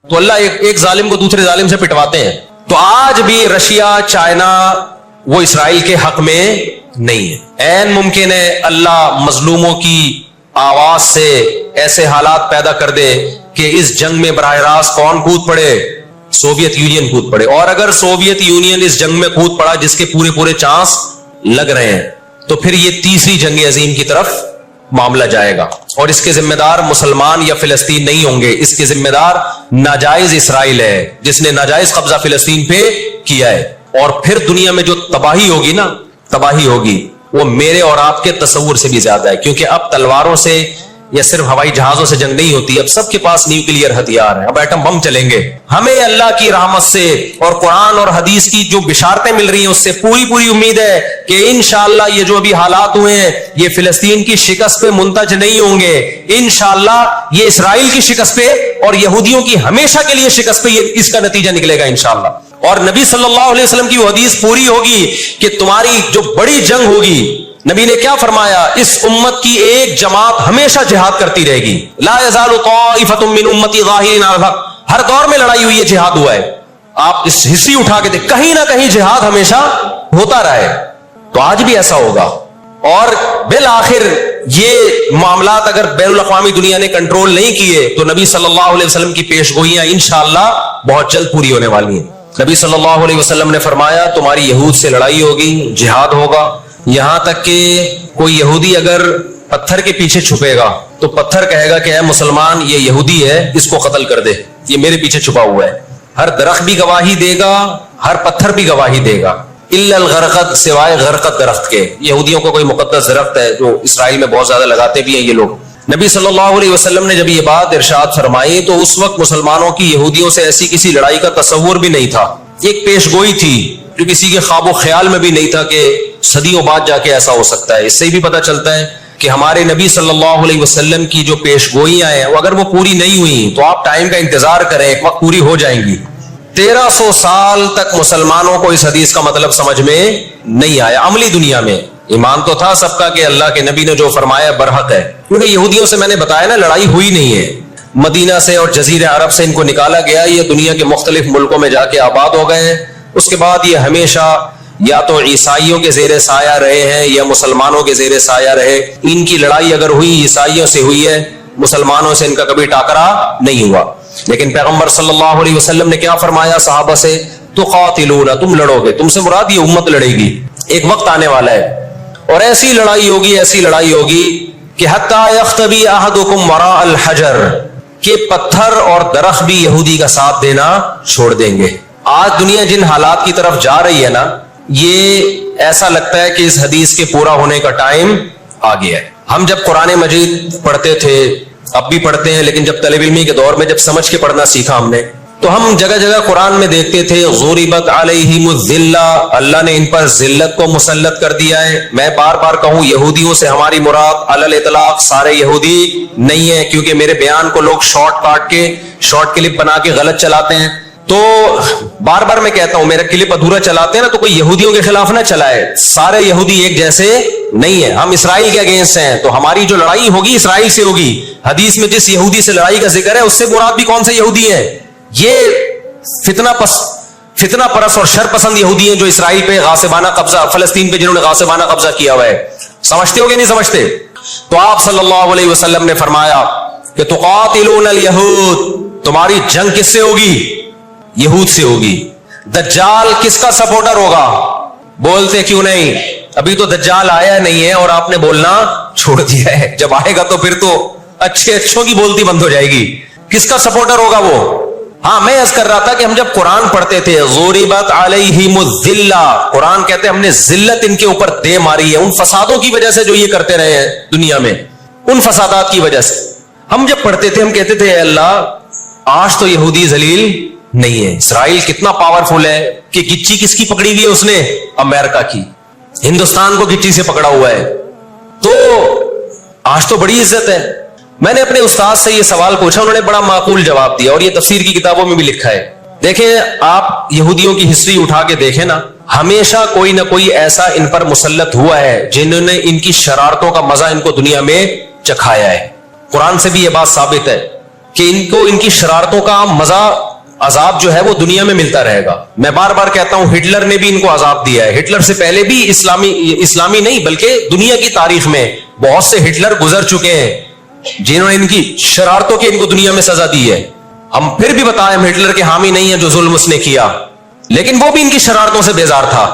تو اللہ ایک ظالم کو دوسرے ظالم سے پٹواتے ہیں. تو آج بھی رشیا چائنا وہ اسرائیل کے حق میں نہیں ہے. عین ممکن ہے اللہ مظلوموں کی آواز سے ایسے حالات پیدا کر دے کہ اس جنگ میں براہ راست کون کود پڑے؟ سوویت یونین کود پڑے. اور اگر سوویت یونین اس جنگ میں کود پڑا جس کے پورے چانس لگ رہے ہیں تو پھر یہ تیسری جنگ عظیم کی طرف معاملہ جائے گا. اور اس کے ذمہ دار مسلمان یا فلسطین نہیں ہوں گے. اس کے ذمہ دار ناجائز اسرائیل ہے جس نے ناجائز قبضہ فلسطین پہ کیا ہے. اور پھر دنیا میں جو تباہی ہوگی نا، تباہی ہوگی وہ میرے اور آپ کے تصور سے بھی زیادہ ہے. کیونکہ اب تلواروں سے یا صرف ہوائی جہازوں سے جنگ نہیں ہوتی، اب سب کے پاس نیوکلیئر ہتھیار ہیں، اب ایٹم بم چلیں گے. ہمیں اللہ کی رحمت سے اور قرآن اور حدیث کی جو بشارتیں مل رہی ہیں اس سے پوری امید ہے کہ انشاءاللہ یہ جو ابھی حالات ہوئے ہیں یہ فلسطین کی شکست پہ منتج نہیں ہوں گے. انشاءاللہ یہ اسرائیل کی شکست پہ اور یہودیوں کی ہمیشہ کے لیے شکست پہ اس کا نتیجہ نکلے گا انشاءاللہ. اور نبی صلی اللہ علیہ وسلم کی وہ حدیث پوری ہوگی کہ تمہاری جو بڑی جنگ ہوگی، نبی نے کیا فرمایا؟ اس امت کی ایک جماعت ہمیشہ جہاد کرتی رہے گی. لا یزال طائفۃ من امتی ظاہرین علی الحق. ہر دور میں لڑائی ہوئی ہے، جہاد ہوا ہے. آپ اس ہسٹری اٹھا کے دیکھ، کہیں نہ کہیں جہاد ہمیشہ ہوتا رہا ہے. تو آج بھی ایسا ہوگا. اور بالآخر یہ معاملات اگر بین الاقوامی دنیا نے کنٹرول نہیں کیے تو نبی صلی اللہ علیہ وسلم کی پیش گوئیاں انشاءاللہ بہت جلد پوری ہونے والی ہیں. نبی صلی اللہ علیہ وسلم نے فرمایا تمہاری یہود سے لڑائی ہوگی، جہاد ہوگا. یہاں تک کہ کوئی یہودی اگر پتھر کے پیچھے چھپے گا تو پتھر کہے گا کہ اے مسلمان یہ یہودی ہے، اس کو قتل کر دے، یہ میرے پیچھے چھپا ہوا ہے. ہر درخت بھی گواہی دے گا، ہر پتھر بھی گواہی دے گا، الا الغرقد، سوائے غرقد درخت کے. یہودیوں کو کوئی مقدس درخت ہے جو اسرائیل میں بہت زیادہ لگاتے بھی ہیں یہ لوگ. نبی صلی اللہ علیہ وسلم نے جب یہ بات ارشاد فرمائی تو اس وقت مسلمانوں کی یہودیوں سے ایسی کسی لڑائی کا تصور بھی نہیں تھا. ایک پیش گوئی تھی جو کسی کے خواب و خیال میں بھی نہیں تھا کہ صدیوں بعد جا کے ایسا ہو سکتا ہے. اس سے بھی پتہ چلتا ہے کہ ہمارے نبی صلی اللہ علیہ وسلم کی جو پیش گوئیاں ہیں وہ اگر وہ پوری نہیں ہوئی تو آپ ٹائم کا انتظار کریں، ایک وقت پوری ہو جائیں گی. 1300 سال تک مسلمانوں کو اس حدیث کا مطلب سمجھ میں نہیں آیا. عملی دنیا میں ایمان تو تھا سب کا کہ اللہ کے نبی نے جو فرمایا برحق ہے، کیونکہ یہودیوں سے میں نے بتایا نا لڑائی ہوئی نہیں ہے. مدینہ سے اور جزیرہ عرب سے ان کو نکالا گیا، یہ دنیا کے مختلف ملکوں میں جا کے آباد ہو گئے ہیں. اس کے بعد یہ ہمیشہ یا تو عیسائیوں کے زیر سایہ رہے ہیں یا مسلمانوں کے زیر سایہ رہے. ان کی لڑائی اگر ہوئی عیسائیوں سے ہوئی ہے، مسلمانوں سے ان کا کبھی ٹاکرا نہیں ہوا. لیکن پیغمبر صلی اللہ علیہ وسلم نے کیا فرمایا صحابہ سے؟ تقاتلون، تم لڑو گے. تم سے مراد یہ امت لڑے گی. ایک وقت آنے والا ہے اور ایسی لڑائی ہوگی، ایسی لڑائی ہوگی کہ حتی یختبی احدکم وراء الحجر، کہ پتھر اور درخت بھی یہودی کا ساتھ دینا چھوڑ دیں گے. آج دنیا جن حالات کی طرف جا رہی ہے نا، یہ ایسا لگتا ہے کہ اس حدیث کے پورا ہونے کا ٹائم آ گیا ہے. ہم جب قرآن مجید پڑھتے تھے، اب بھی پڑھتے ہیں، لیکن جب طالب علمی کے دور میں جب سمجھ کے پڑھنا سیکھا ہم نے تو ہم جگہ جگہ قرآن میں دیکھتے تھے ضربت علیہم الذلہ، اللہ نے ان پر ذلت کو مسلط کر دیا ہے. میں بار بار کہوں یہودیوں سے ہماری مراد علی الاطلاق سارے یہودی نہیں ہے، کیونکہ میرے بیان کو لوگ شارٹ کاٹ کے شارٹ کلپ بنا کے غلط چلاتے ہیں. تو بار بار میں کہتا ہوں میرا کلپ ادھورا چلاتے ہیں نا تو کوئی یہودیوں کے خلاف نہ چلائے. سارے یہودی ایک جیسے نہیں ہیں. ہم اسرائیل کے اگینسٹ ہیں تو ہماری جو لڑائی ہوگی اسرائیل سے ہوگی. حدیث میں جس یہودی سے لڑائی کا ذکر ہے اس سے مراد بھی کون سے یہودی ہیں؟ یہ فتنہ پرست اور شر پسند یہودی ہیں جو اسرائیل پہ غاصبانہ قبضہ، فلسطین پہ جنہوں نے غاصبانہ قبضہ کیا ہوا ہے. سمجھتے ہو کہ نہیں سمجھتے؟ تو آپ صلی اللہ علیہ وسلم نے فرمایا کہ تقاتلون الیہود، تمہاری جنگ کس سے ہوگی؟ یہود سے ہوگی. دجال کس کا سپورٹر ہوگا؟ بولتے کیوں نہیں؟ ابھی تو دجال آیا نہیں ہے اور آپ نے بولنا چھوڑ دیا ہے. جب آئے گا تو پھر تو اچھوں کی بولتی بند ہو جائے گی. کس کا سپورٹر ہوگا وہ؟ ہاں میں عرض کر رہا تھا کہ ہم جب قرآن پڑھتے تھے ضربت علیہم الذلہ، قرآن کہتے ہیں ہم نے ذلت ان کے اوپر دے ماری ہے ان فسادوں کی وجہ سے جو یہ کرتے رہے ہیں دنیا میں، ان فسادات کی وجہ سے. ہم جب پڑھتے تھے ہم کہتے تھے اے اللہ آج تو یہودی ذلیل نہیں ہے. اسرائیل کتنا پاورفل ہے کہ گچی کس کی پکڑی ہوئی ہے اس نے؟ امریکہ کی. ہندوستان کو گچی سے پکڑا ہوا ہے. تو آج تو بڑی عزت ہے. میں نے اپنے استاد سے یہ سوال پوچھا، انہوں نے بڑا معقول جواب دیا اور یہ تفسیر کی کتابوں میں بھی لکھا ہے. دیکھیں آپ یہودیوں کی ہسٹری اٹھا کے دیکھیں نا، ہمیشہ کوئی نہ کوئی ایسا ان پر مسلط ہوا ہے جنہوں نے ان کی شرارتوں کا مزہ ان کو دنیا میں چکھایا ہے. قرآن سے بھی یہ بات ثابت ہے. کہ ان کو ان کی شرارتوں کا مزہ عذاب جو ہے وہ دنیا میں ملتا رہے گا. میں بار بار کہتا ہوں ہٹلر نے بھی ان کو عذاب دیا ہے. ہٹلر سے پہلے بھی اسلامی نہیں بلکہ دنیا کی تاریخ میں بہت سے ہٹلر گزر چکے ہیں جنہوں نے ان کی شرارتوں کے ان کو دنیا میں سزا دی ہے. ہم پھر بھی بتائیں ہم ہٹلر کے حامی نہیں ہیں جو ظلم اس نے کیا, لیکن وہ بھی ان کی شرارتوں سے بیزار تھا.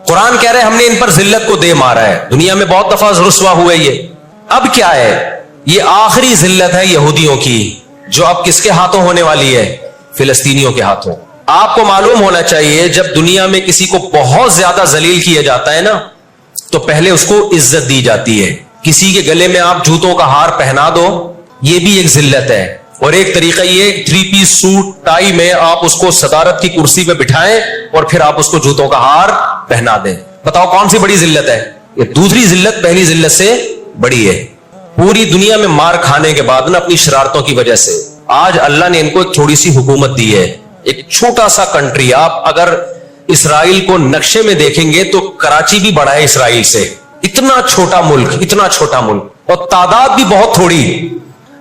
قرآن کہہ رہے ہم نے ان پر ذلت کو دے مارا ہے. دنیا میں بہت دفعہ رسوا ہوئے یہ. اب کیا ہے, یہ آخری ذلت ہے یہودیوں کی جو اب کس کے ہاتھوں ہونے والی ہے؟ فلسطینیوں کے ہاتھوں. آپ کو معلوم ہونا چاہیے جب دنیا میں کسی کو بہت زیادہ ذلیل کیا جاتا ہے نا تو پہلے اس کو عزت دی جاتی ہے. کسی کے گلے میں آپ جوتوں کا ہار پہنا دو, یہ بھی ایک ذلت ہے. اور ایک طریقہ یہ 3 پیس سوٹ ٹائی میں آپ اس کو صدارت کی کرسی پہ بٹھائیں اور پھر آپ اس کو جوتوں کا ہار پہنا دیں. بتاؤ کون سی بڑی ذلت ہے؟ یہ دوسری ذلت پہلی ذلت سے بڑی ہے. پوری دنیا میں مار کھانے کے بعد نا اپنی شرارتوں کی وجہ سے آج اللہ نے ان کو ایک تھوڑی سی حکومت دی ہے. ایک چھوٹا سا کنٹری, آپ اگر اسرائیل کو نقشے میں دیکھیں گے تو کراچی بھی بڑا ہے اسرائیل سے. اتنا چھوٹا ملک, اتنا چھوٹا ملک, اور تعداد بھی بہت تھوڑی.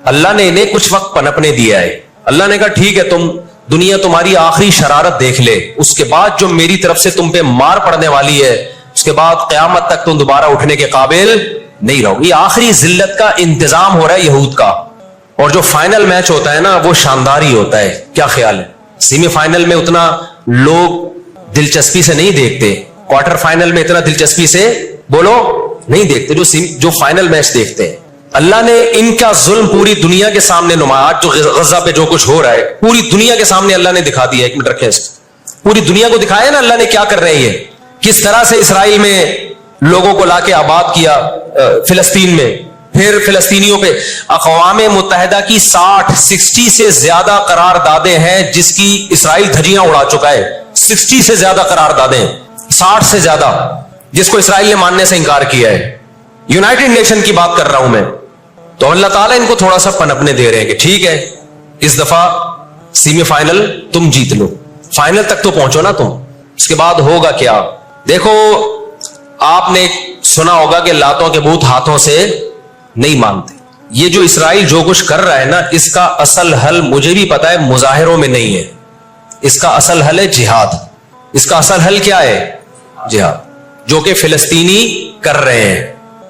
اللہ نے انہیں کچھ وقت پنپنے دیا ہے. اللہ نے کہا ٹھیک ہے تم دنیا تمہاری آخری شرارت دیکھ لے, اس کے بعد جو میری طرف سے تم پہ مار پڑنے والی ہے اس کے بعد قیامت تک تم دوبارہ اٹھنے کے قابل نہیں رہو. یہ آخری ذلت کا انتظام ہو رہا ہے یہود کا. اور جو فائنل میچ ہوتا ہے نا وہ شاندار ہی ہوتا ہے. کیا خیال ہے؟ سیمی فائنل میں اتنا لوگ دلچسپی سے نہیں دیکھتے, کوارٹر فائنل میں اتنا دلچسپی سے بولو نہیں دیکھتے جو فائنل میچ دیکھتے ہیں. اللہ نے ان کا ظلم پوری دنیا کے سامنے نمایاں, جو غزہ پہ جو کچھ ہو رہا ہے پوری دنیا کے سامنے اللہ نے دکھا دیا. ایک منٹ رکھیں, پوری دنیا کو دکھایا نا اللہ نے کیا کر رہے ہیں, یہ کس طرح سے اسرائیل میں لوگوں کو لا کے آباد کیا, فلسطین میں. پھر فلسطینیوں پہ اقوام متحدہ کی 60 سے زیادہ قراردادیں ہیں جس کی اسرائیل دھجیاں اڑا چکا ہے. 60 سے زیادہ قراردادیں, 60 سے زیادہ, جس کو اسرائیل نے ماننے سے انکار کیا ہے. یونائٹڈ نیشن کی بات کر رہا ہوں میں. تو اللہ تعالیٰ ان کو تھوڑا سا پنپنے دے رہے ہیں کہ ٹھیک ہے اس دفعہ سیمی فائنل تم جیت لو, فائنل تک تو پہنچو نا تم, اس کے بعد ہوگا کیا. دیکھو آپ نے سنا ہوگا کہ لاتوں کے بت ہاتھوں سے نہیں مانتے. یہ جو اسرائیل جو کچھ کر رہا ہے نا اس کا اصل حل مجھے بھی پتا ہے مظاہروں میں نہیں ہے. اس کا اصل حل ہے جہاد. اس کا اصل حل کیا ہے؟ جہاد, جو کہ فلسطینی کر رہے ہیں.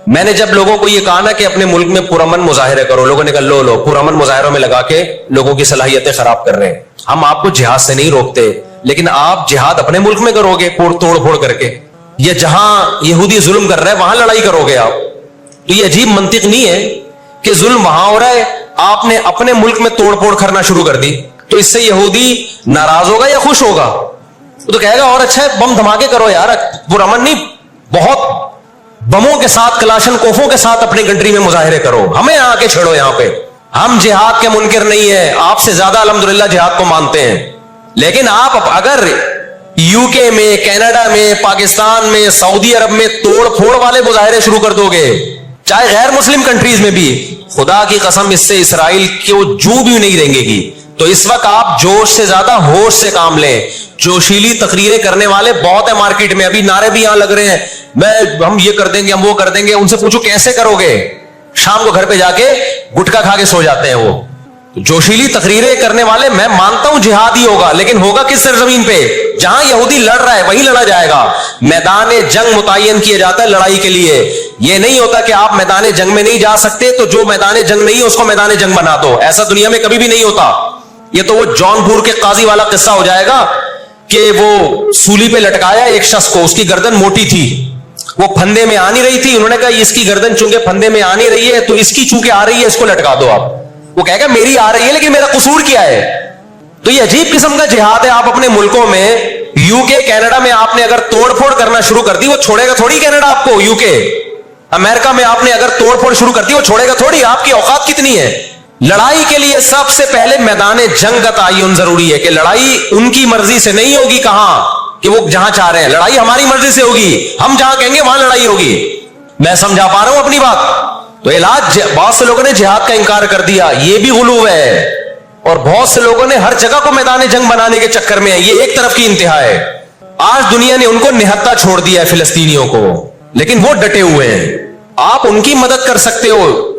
میں نے جب لوگوں کو یہ کہا نا کہ اپنے ملک میں پرامن مظاہرے کرو, لوگوں نے کہا لو پرامن مظاہروں میں لگا کے لوگوں کی صلاحیتیں خراب کر رہے ہیں. ہم آپ کو جہاد سے نہیں روکتے, لیکن آپ جہاد اپنے ملک میں کرو گے توڑ پھوڑ کر کے, یا جہاں یہودی ظلم کر رہے ہیں وہاں لڑائی کرو گے آپ. تو یہ عجیب منطق نہیں ہے کہ ظلم وہاں ہو رہا ہے, آپ نے اپنے ملک میں توڑ پھوڑ کرنا شروع کر دی, تو اس سے یہودی ناراض ہوگا یا خوش ہوگا؟ وہ تو کہے گا اور اچھا ہے بم دھماکے کرو یار, پرامن نہیں, بہت بموں کے ساتھ کلاشن کوفوں کے ساتھ اپنی کنٹری میں مظاہرے کرو, ہمیں آ کے چھڑو یہاں پہ. ہم جہاد کے منکر نہیں ہیں, آپ سے زیادہ الحمدللہ جہاد کو مانتے ہیں. لیکن آپ اگر یو کے میں, کینیڈا میں, پاکستان میں, سعودی عرب میں توڑ پھوڑ والے مظاہرے شروع کر دو گے, چاہے غیر مسلم کنٹریز میں بھی, خدا کی قسم اس سے اسرائیل کو جو بھی نہیں رہیں گی. تو اس وقت آپ جوش سے زیادہ ہوش سے کام لیں. جوشیلی تقریریں کرنے والے بہت ہیں مارکیٹ میں, ابھی نعرے بھی یہاں لگ رہے ہیں, ہم یہ کر دیں گے, ہم وہ کر دیں گے. ان سے پوچھو کیسے کرو گے؟ شام کو گھر پہ جا کے گٹکا کھا کے سو جاتے ہیں وہ. جوشیلی تقریریں کرنے والے, میں مانتا ہوں جہاد ہی ہوگا, لیکن ہوگا کس سرزمین پہ؟ جہاں یہودی لڑ رہا ہے وہیں لڑا جائے گا. میدان جنگ متعین کیا جاتا ہے لڑائی کے لیے. یہ نہیں ہوتا کہ آپ میدان جنگ میں نہیں جا سکتے تو جو میدان جنگ نہیں ہے اس کو میدان جنگ بنا دو. ایسا دنیا میں کبھی بھی نہیں ہوتا. یہ تو وہ جون پور کے قاضی والا قصہ ہو جائے گا کہ وہ سولی پہ لٹکایا ایک شخص کو, اس کی گردن موٹی تھی, وہ پھندے میں آ نہیں رہی تھی. انہوں نے کہا اس کی گردن چونکہ پھندے میں آ نہیں رہی ہے تو اس کی چونکہ آ رہی ہے اس کو لٹکا دو آپ. وہ کہے گا میری آ رہی ہے لیکن میرا قصور کیا ہے؟ تو یہ عجیب قسم کا جہاد ہے. آپ اپنے ملکوں میں, یو کے, کینیڈا میں آپ نے اگر توڑ پھوڑ کرنا شروع کر دی, وہ چھوڑے گا تھوڑی کینیڈا آپ کو. یو کے, امریکہ میں آپ نے اگر توڑ پھوڑ شروع کر دی وہ چھوڑے گا تھوڑی. آپ کی اوقات کتنی ہے؟ لڑائی کے لیے سب سے پہلے میدان جنگ کا تعین ضروری ہے کہ لڑائی ان کی مرضی سے نہیں ہوگی. کہاں کہ وہ جہاں چاہ رہے ہیں, لڑائی ہماری مرضی سے ہوگی. ہم جہاں کہیں گے وہاں لڑائی ہوگی. میں سمجھا پا رہا ہوں اپنی بات؟ تو علاج, بہت سے لوگوں نے جہاد کا انکار کر دیا, یہ بھی غلو ہے. اور بہت سے لوگوں نے ہر جگہ کو میدان جنگ بنانے کے چکر میں, یہ ایک طرف کی انتہا ہے. آج دنیا نے ان کو نہتا چھوڑ دیا ہے فلسطینیوں کو, لیکن وہ ڈٹے ہوئے ہیں. آپ ان کی مدد کر سکتے ہو,